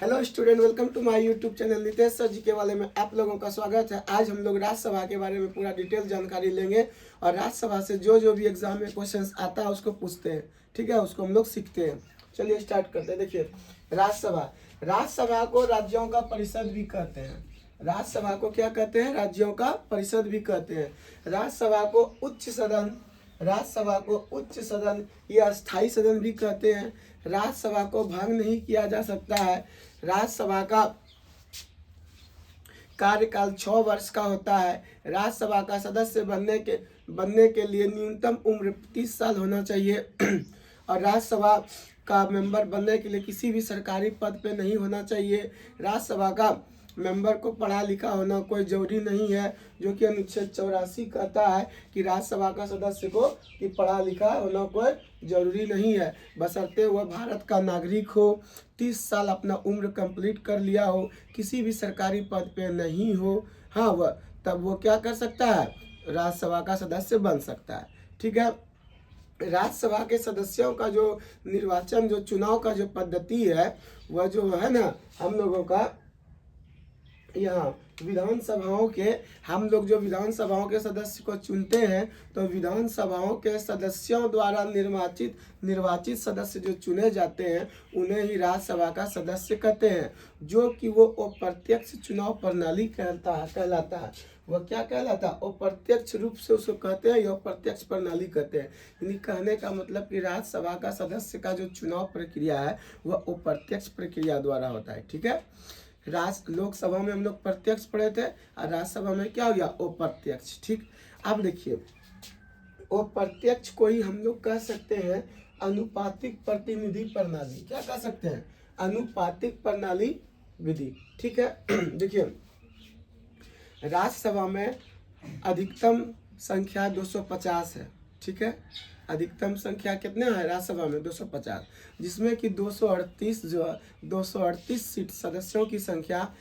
Hello student, welcome to my YouTube channel Nitesh sir ji के वाले में आप लोगों का स्वागत है। आज हम लोग राज्यसभा के बारे में पूरा डिटेल जानकारी लेंगे और राज्यसभा से जो भी एग्जाम में क्वेश्चंस आता है उसको पूछते हैं। ठीक है, उसको हम लोग सीखते हैं। चलिए स्टार्ट करते हैं। देखिए, राज्यसभा को राज्यों का परिषद भी कहते हैं। राज्यसभा को क्या कहते हैं? राज्यों का परिषद भी कहते हैं। राज्यसभा को उच्च सदन या स्थायी सदन भी कहते हैं। राज्यसभा को भंग नहीं किया जा सकता है। राज्यसभा का कार्यकाल 6 वर्ष का होता है। राज्यसभा का सदस्य बनने के लिए न्यूनतम उम्र 30 साल होना चाहिए और राज्यसभा का मेंबर बनने के लिए किसी भी सरकारी पद पे नहीं होना चाहिए। राज्यसभा का मेंबर को पढ़ा लिखा होना कोई जरूरी नहीं है, जो कि अनुच्छेद 84 कहता है कि राज्यसभा का सदस्य को कि पढ़ा लिखा होना कोई जरूरी नहीं है, बशर्ते वह भारत का नागरिक हो, 30 साल अपना उम्र कंप्लीट कर लिया हो, किसी भी सरकारी पद पे नहीं हो। हाँ, वो क्या कर सकता है? राज्यसभा का सदस्य बन सकता है। ठीक है, राज्यसभा के सदस्यों का जो निर्वाचन, जो चुनाव का जो पद्धति है, वह जो है ना, हम लोगों का यहाँ हम लोग जो विधानसभाओं के सदस्य को चुनते हैं, तो विधानसभाओं के सदस्यों द्वारा निर्वाचित सदस्य जो चुने जाते हैं उन्हें ही राज्यसभा का सदस्य कहते हैं, जो कि वो अप्रत्यक्ष चुनाव प्रणाली कहलाता है। वह क्या कहलाता है? अप्रत्यक्ष रूप से उसको कहते हैं या अप्रत्यक्ष प्रणाली कहते हैं। यानी कहने का मतलब कि राज्यसभा का सदस्य का जो चुनाव प्रक्रिया है वह अप्रत्यक्ष प्रक्रिया द्वारा होता है। ठीक है, लोकसभा में हम लोग प्रत्यक्ष पढ़े थे और राज्यसभा में क्या हो गया? अप्रत्यक्ष। ठीक, अब देखिए, अप्रत्यक्ष को ही हम लोग कह सकते हैं अनुपातिक प्रतिनिधि प्रणाली। क्या कह सकते हैं? अनुपातिक प्रणाली विधि। ठीक है देखिए, राज्यसभा में अधिकतम संख्या 250 है। ठीक है, अधिकतम संख्या कितने है राज्यसभा में? 250, जिसमें कि 238 सीट सदस्यों की संख्या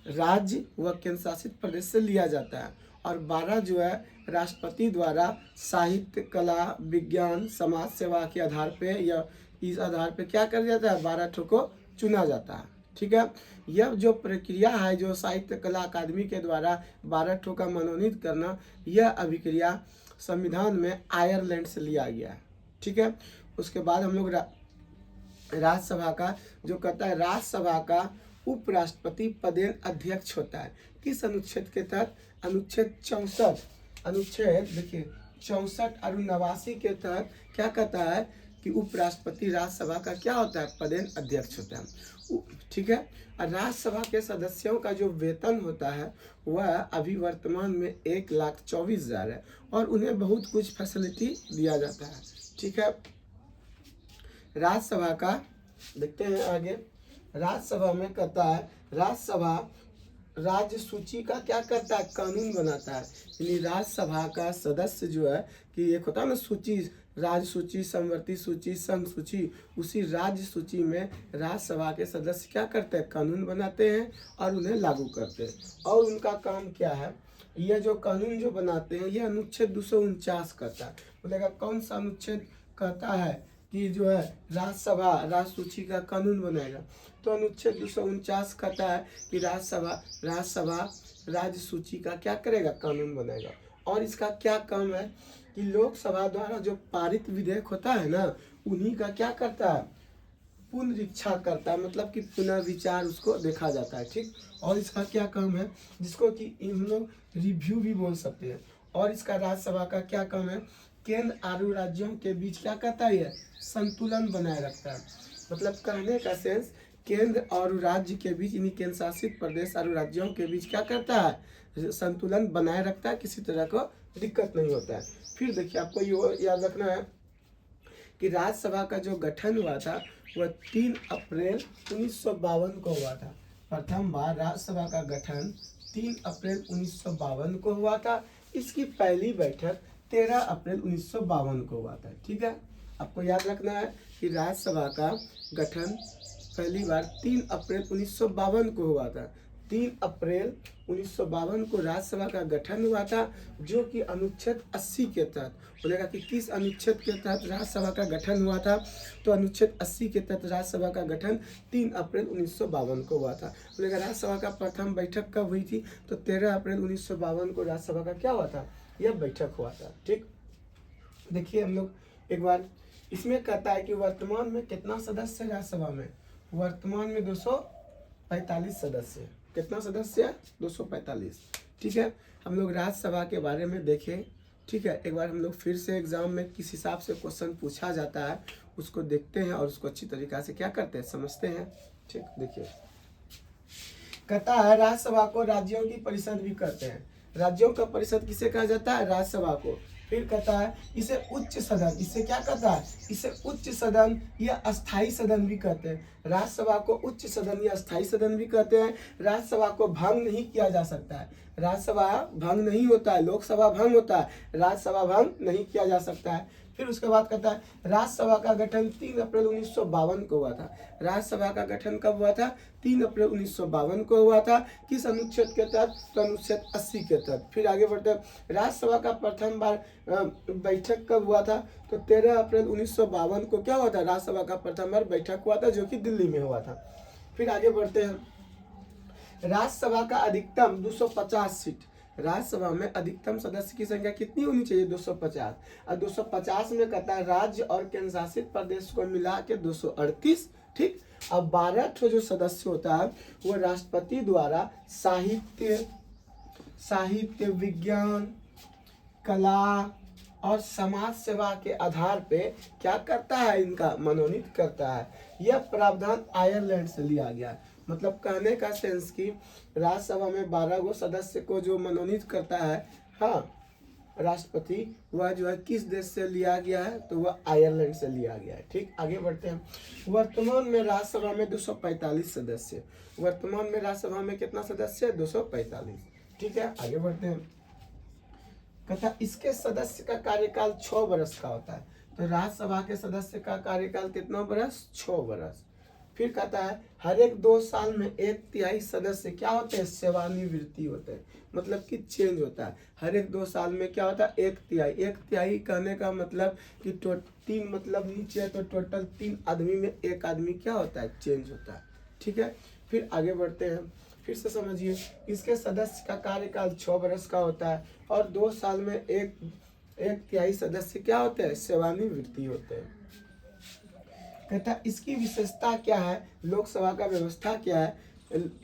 राज्य व केंद्र शासित प्रदेश से लिया जाता है और 12 जो है राष्ट्रपति द्वारा साहित्य, कला, विज्ञान, समाज सेवा के आधार पे या इस आधार पे क्या कर जाता है? 12 ठो को चुना जाता है। ठीक है, यह जो प्रक्रिया है, जो साहित्य कला अकादमी के द्वारा 12 ठो का मनोनीत करना, यह अभिक्रिया संविधान में आयरलैंड से लिया गया है। ठीक है, उसके बाद हम लोग राज्यसभा का जो कहता है, राज्यसभा का उपराष्ट्रपति पदेन अध्यक्ष होता है। किस अनुच्छेद के तहत? अनुच्छेद 64 देखिए 64 और 89 के तहत क्या कहता है कि उपराष्ट्रपति राज्यसभा का क्या होता है? पदेन अध्यक्ष होता है। ठीक है, और राज्यसभा के सदस्यों का जो वेतन होता है वह अभी वर्तमान में 1,24,000 है और उन्हें बहुत कुछ फैसिलिटी दिया जाता है। ठीक है, राज्यसभा का देखते हैं आगे। राज्यसभा में कहता है, राज्यसभा राज्य सूची का क्या करता है? कानून बनाता है। यानी राज्यसभा का सदस्य जो है कि एक होता है ना सूची, राज्य सूची, समवर्ती सूची, संघ सूची, उसी राज्य सूची में राज्यसभा के सदस्य क्या करते हैं? कानून बनाते हैं और उन्हें लागू करते हैं। और उनका काम क्या है? यह जो कानून जो बनाते हैं यह अनुच्छेद 249 कहता है। बोलेगा कौन सा अनुच्छेद कहता है कि जो है राज्यसभा राज्य सूची का कानून बनाएगा? तो अनुच्छेद 249 कहता है कि राज्यसभा राज्य सूची का क्या करेगा? कानून बनाएगा। और इसका क्या काम है कि लोकसभा द्वारा जो पारित विधेयक होता है ना, उन्हीं का क्या करता है? पुनरीक्षा करता है, मतलब कि पुनर्विचार उसको देखा जाता है। ठीक, और इसका क्या काम है, जिसको कि हम लोग रिव्यू भी बोल सकते हैं। और इसका राज्यसभा का क्या काम है? केंद्र और राज्यों के बीच क्या करता है? संतुलन बनाए रखता है। मतलब कहने का सेंस, केंद्र और राज्य के बीच, यानी केंद्र शासित प्रदेश और राज्यों के बीच क्या करता है? संतुलन बनाए रखता है, किसी तरह को दिक्कत नहीं होता है। फिर देखिए, आपको ये याद रखना है कि राज्यसभा का जो गठन हुआ था वह 3 अप्रैल 1952 को हुआ था। प्रथम बार राज्यसभा का गठन 3 अप्रैल 1952 को हुआ था। इसकी पहली बैठक 13 अप्रैल 1952 को हुआ था। ठीक है, आपको याद रखना है कि राज्यसभा का गठन पहली बार 3 अप्रैल 1952 को हुआ था। 3 अप्रैल 1952 को राज्यसभा का गठन हुआ था, जो कि अनुच्छेद 80 के तहत बोलेगा कि किस अनुच्छेद के तहत राज्यसभा का गठन हुआ था, तो अनुच्छेद 80 के तहत राज्यसभा का गठन 3 अप्रैल 1952 को हुआ था। बोलेगा राज्यसभा का प्रथम बैठक कब हुई थी, तो 13 अप्रैल 1952 को राज्यसभा का क्या हुआ था, यह बैठक हुआ था। ठीक, देखिए हम लोग एक बार इसमें कहता है कि वर्तमान में कितना सदस्य है राज्यसभा में, वर्तमान में 245 सदस्य। कितना सदस्य है, 245। ठीक है, हम लोग राज्यसभा के बारे में देखें। ठीक है, एक बार हम लोग फिर से एग्जाम में किस हिसाब से क्वेश्चन पूछा जाता है उसको देखते हैं और उसको अच्छी तरीक़ा से क्या करते हैं, समझते हैं। ठीक, देखिए कहता है राज्यसभा को राज्यों की परिषद भी कहते हैं। राज्यों का परिषद किसे कहा जाता है, राज्यसभा को। फिर कहता है इसे उच्च सदन, इसे क्या कहता है, इसे उच्च सदन या अस्थाई सदन भी कहते हैं। राज्यसभा को उच्च सदन या अस्थाई सदन भी कहते हैं। राज्यसभा को भंग नहीं किया जा सकता है, राज्यसभा भंग नहीं होता है, लोकसभा भंग होता है, राज्यसभा भंग नहीं किया जा सकता है। फिर उसके बाद कहता है राज्यसभा का गठन 3 अप्रैल 1952 को हुआ था। राज्यसभा का गठन कब हुआ था, 3 अप्रैल 1952 को हुआ था। किस अनुच्छेद के तहत, तो अनुच्छेद 80 के तहत। फिर आगे बढ़ते हैं, राज्यसभा का प्रथम बार बैठक कब हुआ था, तो 13 अप्रैल 1952 को क्या हुआ था, राज्यसभा का प्रथम बार बैठक हुआ था, जो कि दिल्ली में हुआ था। फिर आगे बढ़ते हैं, राज्यसभा का अधिकतम 250 सीट। राज्यसभा में अधिकतम सदस्य की संख्या कितनी होनी चाहिए, 250। और 250 में कहता है राज्य और केंद्र शासित प्रदेश को मिला के 238। ठीक, अब 12 ठो जो सदस्य होता है वो राष्ट्रपति द्वारा साहित्य, विज्ञान, कला और समाज सेवा के आधार पे क्या करता है, इनका मनोनीत करता है। यह प्रावधान आयरलैंड से लिया गया है। मतलब कहने का सेंस कि राज्यसभा में 12 गो सदस्य को जो मनोनीत करता है, हाँ, राष्ट्रपति, वह जो है किस देश से लिया गया है, तो वह आयरलैंड से लिया गया है। ठीक, आगे बढ़ते हैं। वर्तमान में राज्यसभा में 245 सदस्य। वर्तमान में राज्यसभा में कितना सदस्य है, 245। ठीक है, आगे बढ़ते हैं। कहता इसके सदस्य का कार्यकाल 6 वर्ष का होता है। तो राज्यसभा के सदस्य का कार्यकाल कितना वर्ष, 6 वर्ष। फिर कहता है हर एक 2 साल में 1/3 सदस्य क्या होते हैं, सेवानिवृत्ति होते हैं। मतलब कि चेंज होता है। हर एक 2 साल में क्या होता है, 1/3। 1/3 कहने का मतलब कि 3 मतलब नीचे है, तो टोटल 3 आदमी में 1 आदमी क्या होता है, चेंज होता है। ठीक है, फिर आगे बढ़ते हैं। फिर से समझिए, इसके सदस्य का कार्यकाल 6 वर्ष का होता है और 2 साल में 1/3 सदस्य क्या होते हैं, सेवानिवृत्ति होते हैं। कहता है इसकी विशेषता क्या है, लोकसभा का व्यवस्था क्या है,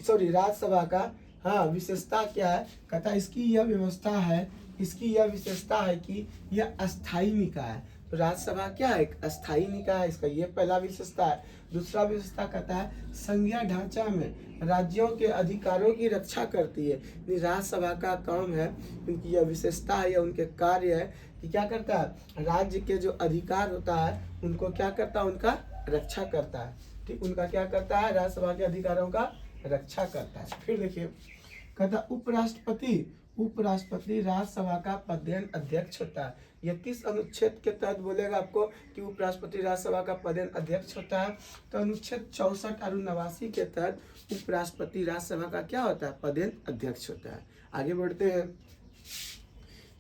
सॉरी राज्यसभा का, हाँ, विशेषता क्या है। कहता है इसकी यह व्यवस्था है, इसकी यह विशेषता है कि यह अस्थाई निकाय है। तो राज्यसभा क्या है, एक अस्थाई निकाय है, इसका यह पहला विशेषता है। दूसरा विशेषता कहता है संघीय ढांचा में राज्यों के अधिकारों की रक्षा करती है। राज्यसभा का काम है, उनकी यह विशेषता है या उनके कार्य है कि क्या करता है, राज्य के जो अधिकार होता है उनको क्या करता है, उनका रक्षा करता है। ठीक, उनका क्या करता है, राज्यसभा के अधिकारों का रक्षा करता है। फिर देखिए कहता उपराष्ट्रपति राज्यसभा का पदेन अध्यक्ष होता है। यह किस अनुच्छेद के तहत बोलेगा आपको कि उपराष्ट्रपति राज्यसभा का पदेन अध्यक्ष होता है, तो अनुच्छेद 64 और 89 के तहत उपराष्ट्रपति राज्यसभा का क्या होता है, पदेन अध्यक्ष होता है। आगे बढ़ते हैं।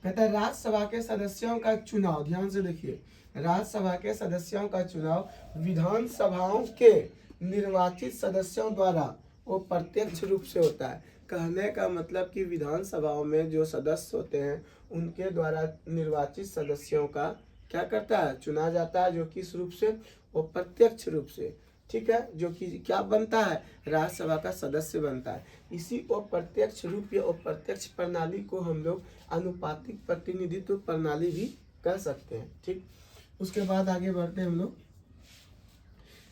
कहता है राज्यसभा के सदस्यों का चुनाव, ध्यान से देखिए, राज्यसभा के सदस्यों का चुनाव विधानसभाओं के निर्वाचित सदस्यों द्वारा वो प्रत्यक्ष रूप से होता है। कहने का मतलब कि विधानसभाओं में जो सदस्य होते हैं उनके द्वारा निर्वाचित सदस्यों का क्या करता है, चुना जाता है, जो किस रूप से, वो प्रत्यक्ष रूप से। ठीक है, जो कि क्या बनता है, राज्यसभा का सदस्य बनता है। इसी अप्रत्यक्ष रूप या अप्रत्यक्ष प्रणाली को हम लोग अनुपातिक प्रतिनिधित्व प्रणाली भी कह सकते हैं। ठीक, उसके बाद आगे बढ़ते हैं हम लोग।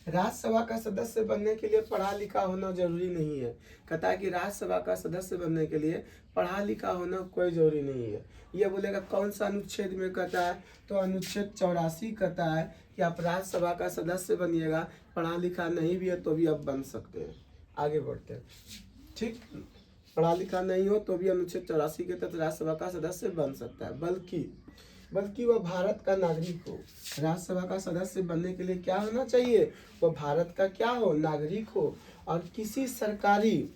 राज्यसभा का सदस्य बनने के लिए पढ़ा लिखा होना जरूरी नहीं है। कहता है कि राज्यसभा का सदस्य बनने के लिए पढ़ा लिखा होना कोई जरूरी नहीं है। यह बोलेगा कौन सा अनुच्छेद में कहता है, तो अनुच्छेद 84 कहता है कि आप राज्यसभा का सदस्य बनिएगा, पढ़ा लिखा नहीं भी है तो भी आप बन सकते हैं। आगे बढ़ते हैं। ठीक, पढ़ा लिखा नहीं हो तो भी अनुच्छेद 84 के तहत राज्यसभा का सदस्य बन सकता है, बल्कि वह भारत का नागरिक हो। राज्यसभा का सदस्य बनने के लिए क्या होना चाहिए, वह भारत का क्या हो, नागरिक हो, और किसी सरकारी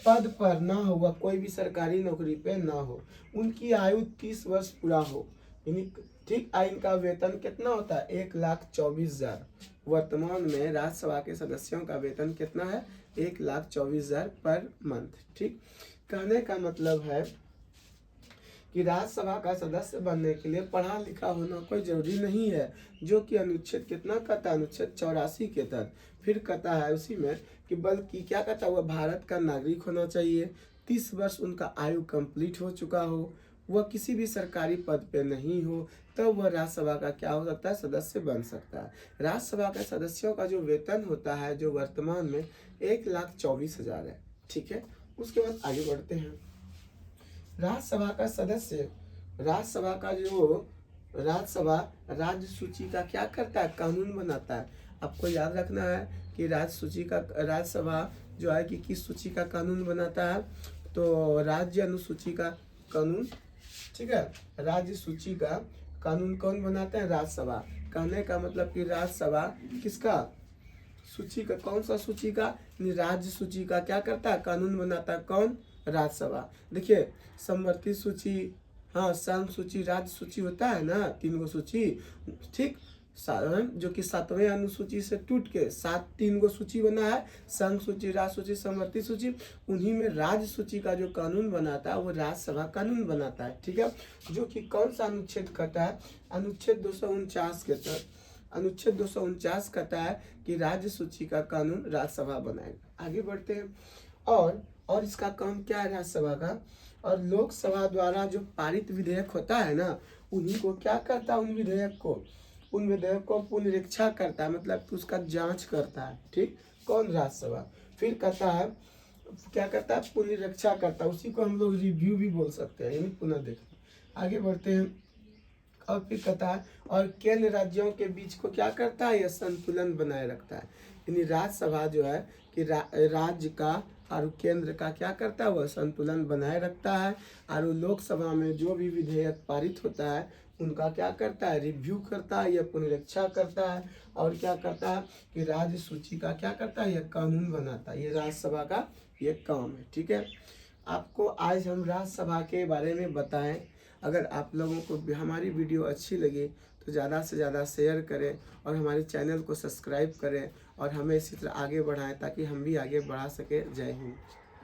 पद पर ना हो, वह कोई भी सरकारी नौकरी पे ना हो, उनकी आयु 30 वर्ष पूरा हो, यानी ठीक। इनका वेतन कितना होता है? 1,24,000। वर्तमान में राज्यसभा के सदस्यों का वेतन कितना है? 1,24,000 पर मंथ, ठीक। कहने का मतलब है कि राज्यसभा का सदस्य बनने के लिए पढ़ा लिखा होना कोई जरूरी नहीं है, जो कि अनुच्छेद कितना कहता है? अनुच्छेद 84 के तहत फिर कहता है उसी में कि बल्कि क्या कहता है, वह भारत का नागरिक होना चाहिए, 30 वर्ष उनका आयु कंप्लीट हो चुका हो, वह किसी भी सरकारी पद पे नहीं हो, तब वह राज्यसभा का क्या हो सकता है? सदस्य बन सकता है। राज्यसभा के सदस्यों का जो वेतन होता है, जो वर्तमान में 1,24,000 है, ठीक है। उसके बाद आगे बढ़ते हैं। राज्यसभा का सदस्य, राज्यसभा का जो राज्यसभा राज्य सूची का क्या करता है? कानून बनाता है। आपको याद रखना है कि राज्यसभा जो है कि किस सूची का कानून बनाता है? तो राज्य अनुसूची का कानून, ठीक है। राज्य सूची का कानून कौन बनाता है? राज्यसभा। कहने का मतलब कि राज्यसभा किसका सूची का, कौन सा सूची का? राज्य सूची का क्या करता है? कानून बनाता है। कौन? राज्यसभा। देखिए समवर्ती सूची, हाँ, संघ सूची, राज्य सूची होता है ना, 3 गो सूची, ठीक। जो कि 7वें अनुसूची से टूट के 3 गो सूची बना है, संघ सूची, राज्य सूची, समवर्ती सूची। उन्हीं में राज्य सूची का जो कानून बनाता है वो राज्यसभा कानून बनाता है, ठीक है। जो कि कौन सा अनुच्छेद कहता है? अनुच्छेद 249 के तहत। अनुच्छेद 249 कहता है कि राज्य सूची का कानून राज्यसभा बनाएगा। आगे बढ़ते हैं। और इसका काम क्या है राज्यसभा का? और लोकसभा द्वारा जो पारित विधेयक होता है ना, उन्हीं को क्या करता है? उन विधेयक को पुनरीक्षा करता है, मतलब कि उसका जांच करता है, ठीक। कौन? राज्यसभा। फिर कहता है, क्या करता है? पुनरीक्षा करता है। उसी को हम लोग रिव्यू भी बोल सकते हैं, यानी पुनः देखना। आगे बढ़ते हैं। और फिर कहता है, और केंद्र राज्यों के बीच को क्या करता है? यह संतुलन बनाए रखता है। यानी राज्यसभा जो है कि राज्य का और केंद्र का क्या करता है? वह संतुलन बनाए रखता है। और लोकसभा में जो भी विधेयक पारित होता है उनका क्या करता है? रिव्यू करता है, यह पुनरीक्षा करता है। और क्या करता है कि राज्य सूची का क्या करता है? यह कानून बनाता है। ये राज्यसभा का ये काम है, ठीक है। आपको आज हम राज्यसभा के बारे में बताएं। अगर आप लोगों को हमारी वीडियो अच्छी लगी तो ज़्यादा से ज़्यादा शेयर करें और हमारे चैनल को सब्सक्राइब करें और हमें इसी तरह आगे बढ़ाएं, ताकि हम भी आगे बढ़ा सकें। जय हिंद।